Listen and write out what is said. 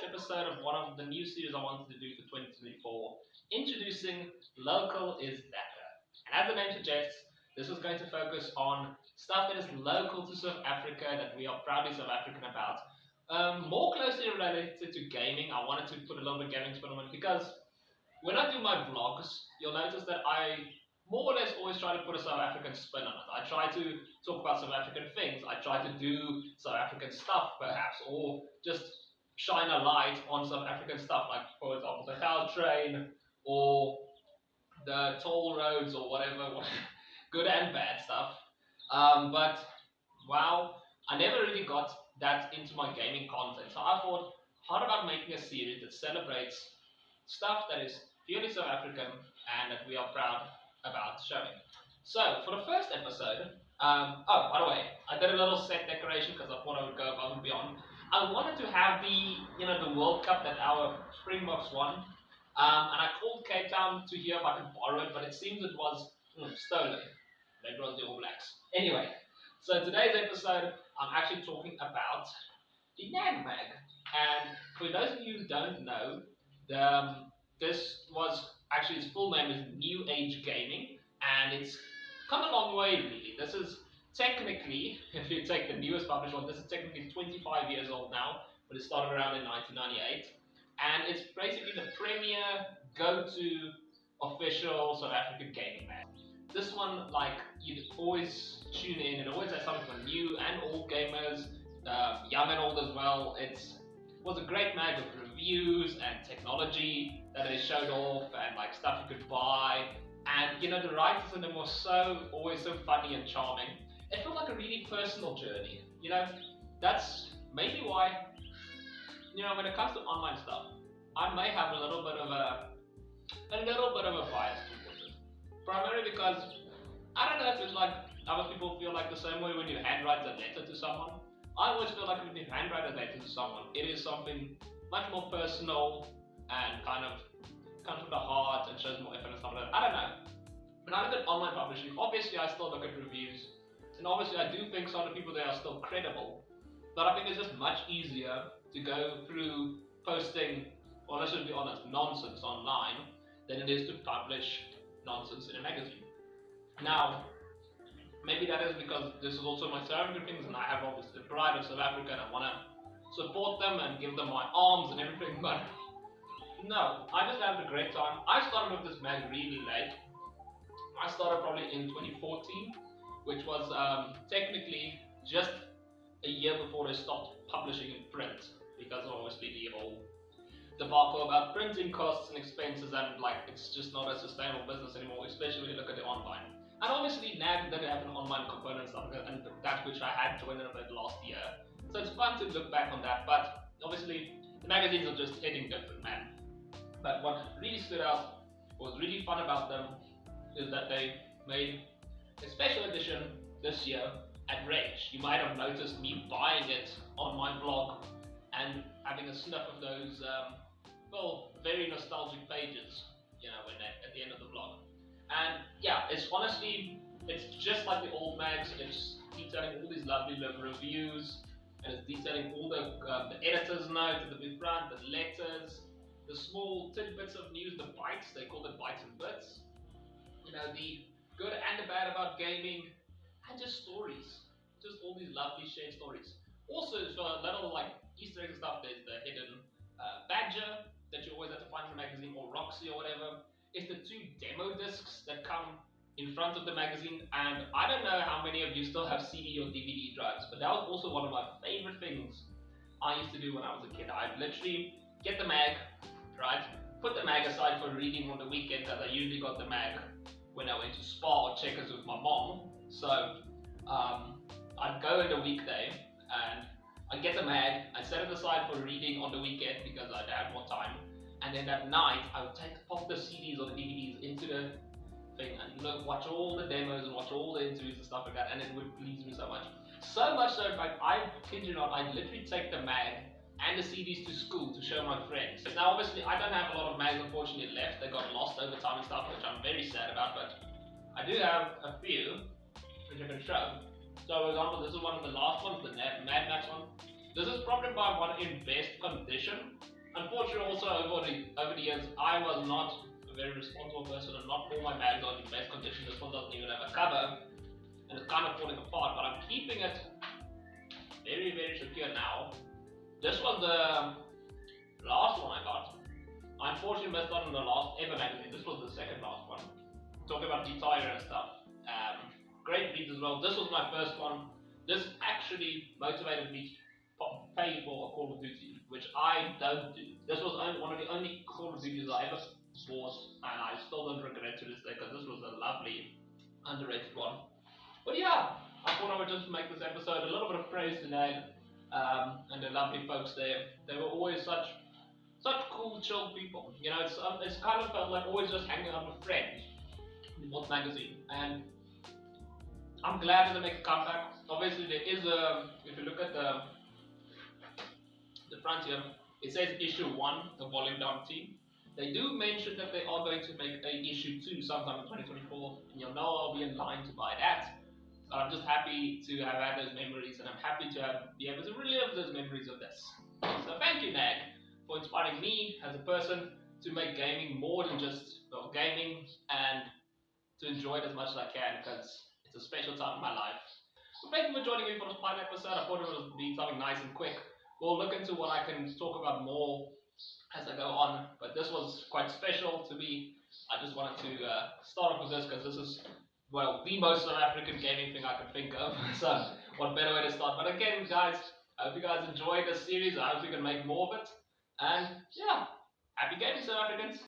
episode of one of the new series I wanted to do for 2024, introducing Local is Lekker. And as the name suggests, this is going to focus on stuff that is local to South Africa that we are proudly South African about. More closely related to gaming, I wanted to put a little bit of gaming spin on it because when I do my vlogs, you'll notice that I more or less always try to put a South African spin on it. I try to talk about South African things. I try to do South African stuff, perhaps, or just shine a light on South African stuff, like, for example, the Gautrain train or the toll roads or whatever, good and bad stuff. But, wow, I never really got that into my gaming content. So I thought, how about making a series that celebrates stuff that is purely South African and that we are proud about showing. So, for the first episode, oh, by the way, I did a little set decoration because I thought I would go above and beyond. I wanted to have the World Cup that our Springboks won, and I called Cape Town to hear if I could borrow it, but it seems it was stolen. Maybe it was the All Blacks. Anyway, so today's episode, I'm actually talking about the NAG Mag. And for those of you who don't know, this was actually, its full name is New Age Gaming, and it's come a long way, really. This is technically, if you take the newest published one, this is technically 25 years old now, but it started around in 1998, and it's basically the premier go-to official South African gaming mag. This one, like, you'd always tune in and always has something for new and old gamers, young and old as well. It was a great mag with reviews and technology that they showed off and like stuff you could buy, and the writers in them were always so funny and charming. It felt like a really personal journey. That's maybe why when it comes to online stuff, I may have a little bit of a bias towards it. Primarily because I don't know if it's like other people feel like the same way when you handwrite a letter to someone. I always feel like when you handwrite a letter to someone, it is something much more personal and kind of comes from the heart and shows more effort and stuff like that. I don't know. When I look at online publishing, obviously I still look at reviews, and obviously I do think some of the people there are still credible, but I think it's just much easier to go through posting, or let's just be honest, nonsense online than it is to publish nonsense in a magazine. Now, maybe that is because this is also my South African things, and I have obviously the pride of South Africa, and I want to support them and give them my arms and everything, but no, I just had a great time. I started with this mag really late. I started probably in 2014, which was technically just a year before they stopped publishing in print, because of obviously the whole debacle about printing costs and expenses, and like it's just not a sustainable business anymore, especially when you look at the online. And obviously NAG didn't have an online component and stuff, and that which I had joined in about last year. So it's fun to look back on that, but obviously the magazines are just hitting different, man. But what really stood out, what was really fun about them, is that they made a special edition this year at Rage. You might have noticed me buying it on my blog and having a sniff of those, very nostalgic pages, when at the end of the blog. And yeah, it's just like the old mags. It's detailing all these lovely little reviews, and it's detailing all the editor's notes at the big front, the letters, the small tidbits of news, the bites, they call it bites and bits. The good and the bad about gaming, and just stories. Just all these lovely shared stories. Also, for a little like Easter eggs and stuff, there's the hidden badger that you always have to find in the magazine, or Roxy or whatever. It's the 2 demo discs that come in front of the magazine, and I don't know how many of you still have CD or DVD drives, but that was also one of my favorite things I used to do when I was a kid. I'd literally get the mag, right? Put the mag aside for reading on the weekend, because I usually got the mag when I went to Spa or Checkers with my mom. So I'd go in the weekday and I'd get the mag, I'd set it aside for reading on the weekend because I'd have more time, and then at night I would pop the CDs or the DVDs into the thing and watch all the demos and watch all the interviews and stuff like that, and it would please me so much. So much so, in fact, I kid you not, I'd literally take the mag and the CDs to school to show my friends. Now obviously I don't have a lot of mags unfortunately left, they got lost over time and stuff, which I'm very sad about, but I do have a few which I can show. So for example, this is one of the last ones, the Mad Max one. This is probably my one in best condition, unfortunately, also over the years, I was not a very responsible person, and not all my bags are in best condition. This one doesn't even have a cover, and it's kind of falling apart. But I'm keeping it very, very secure now. This was the last one I got. I unfortunately missed out on the last ever magazine. This was the second last one. Talking about detailer and stuff. Great reads as well. This was my first one. This actually motivated me to pay for a Call of Duty, which I don't do. This was one of the only Call of Duties I ever bought, and I still don't regret to this day because this was a lovely, underrated one. But yeah, I thought I would just make this episode a little bit of praise to NAG and the lovely folks there. They were always such cool, chill people. You know, it's kind of felt like always just hanging out with friends in What's Magazine, and I'm glad that they make a comeback. Obviously, there is if you look at the front here, it says issue 1, the volume down team. They do mention that they are going to make a issue 2 sometime in 2024, and you'll know I'll be in line to buy that. So I'm just happy to have had those memories, and I'm happy to be able to relive those memories of this. So thank you, NAG, for inspiring me as a person to make gaming more than just gaming, and to enjoy it as much as I can, because it's a special time in my life. So thank you for joining me for this final episode. I thought it would be something nice and quick. We'll look into what I can talk about more as I go on, but this was quite special to me. I just wanted to start off with this because this is, well, the most South African gaming thing I can think of. So what better way to start? But again, guys, I hope you guys enjoyed this series. I hope we can make more of it. And yeah, happy gaming, South Africans.